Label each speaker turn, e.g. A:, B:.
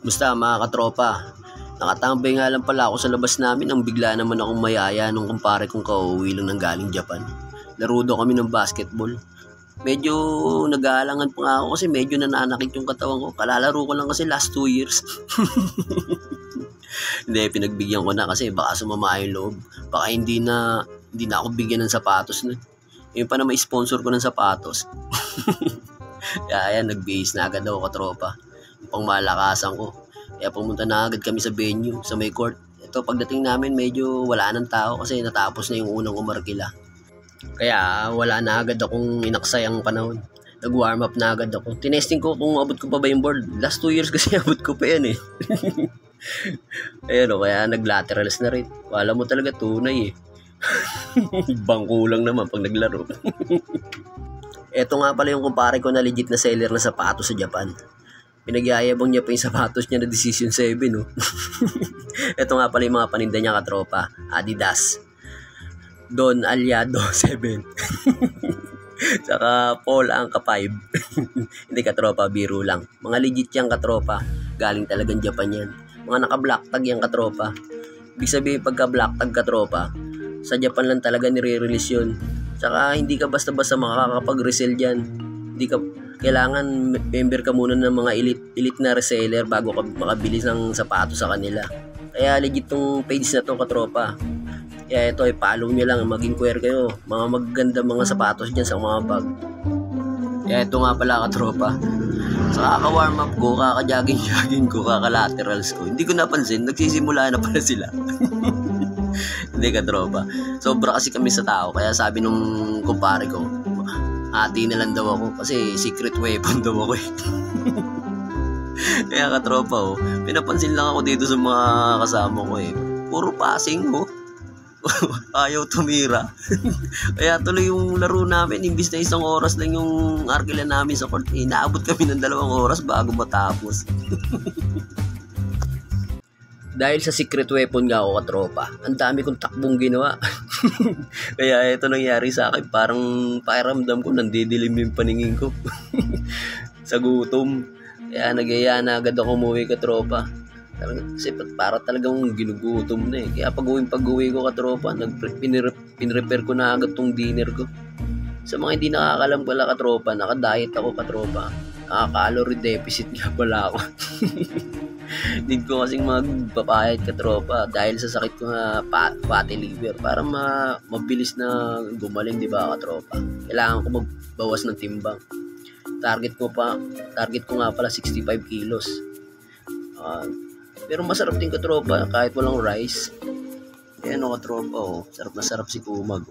A: Basta mga katropa, nakatambay nga lang pala ako sa labas namin nang bigla naman akong mayaya nung kumpare kong kauwi lang ng galing Japan. Laro daw kami ng basketball. Medyo nag-aalangan pa nga ako kasi medyo nananakit yung katawan ko. Kalalaro ko lang kasi last 2 years. Hindi, pinagbigyan ko na kasi baka sumama yung loob. Baka hindi na ako bigyan ng sapatos nun. Yung pa na may sponsor ko ng sapatos. Kaya ayan, nag-base na agad ako katropa. Pang malakasan ko. Kaya pumunta na agad kami sa venue, sa may court. Ito, pagdating namin medyo wala nang tao kasi natapos na yung unang umarkila. Kaya wala na agad akong inaksay ang panahon. Nag-warm up na agad ako. Tinesting ko kung abot ko pa ba yung board. Last 2 years kasi abot ko pa yan eh. Ayan o, kaya nag-laterals na rin. Wala mo talaga tunay eh. Bangko lang naman pag naglaro. Eto nga pala yung kumpare ko na legit na seller na sapatos sa Japan. Pinagyayabang niya pa yung sapatos niya na Decision 7 no. Eto nga pala yung mga paninda niya katropa. Adidas, Don Aliado 7. Saka Paul Anka 5. Hindi katropa, biro lang. Mga legit yung katropa. Galing talagang Japan yan. Mga naka-black tag yung katropa. Ibig sabihin pagka black tag katropa, sa Japan lang talaga nire-release yun. Saka hindi ka basta-basta makakapag-resell dyan. Hindi ka, kailangan member ka muna ng mga elite na reseller bago ka makabili ng sapatos sa kanila. Kaya legit tong page na to katropa. Kaya ito ay follow nyo lang, mag-inquire kayo. Mga magaganda mga sapatos dyan sa mga bag. Kaya ito nga pala katropa. Sa kaka-warm up ko, kaka-jogging ko, kaka-laterals ko. Hindi ko napansin, nagsisimula na pala sila. Hindi katropa. Sobra kasi kami sa tao. Kaya sabi nung kumpare ko, hati na lang daw ako kasi secret weapon daw ako eh. Kaya katropa pinapansin lang ako dito sa mga kasama ko eh. Puro passing ayaw tumira. Kaya tuloy yung laro namin, imbis na 1 oras lang yung arkila namin sa court, inaabot kami ng 2 oras bago matapos. Dahil sa secret weapon nga ako katropa, ang dami kong takbong ginawa. Kaya ito nangyari sa akin, parang pakiramdam ko nandidilim yung paningin ko. Sa gutom. Kaya nagyaya na agad ako umuwi katropa. Kasi para talagang ginugutom na eh. Kaya pag-uwi ko katropa, pinrepair ko na agad tong dinner ko. Sa mga hindi nakakalam pala katropa, naka-diet ako katropa. Naka-calorie deficit nga pala ako. Need ko kasing magpapayat katropa dahil sa sakit ko na fatty liver para mabilis na gumaling, di ba katropa? Kailangan ko magbawas ng timbang. Target ko nga pala 65 kilos. Pero masarap din katropa kahit walang rice. Ayan katropa sarap na sarap si Kumag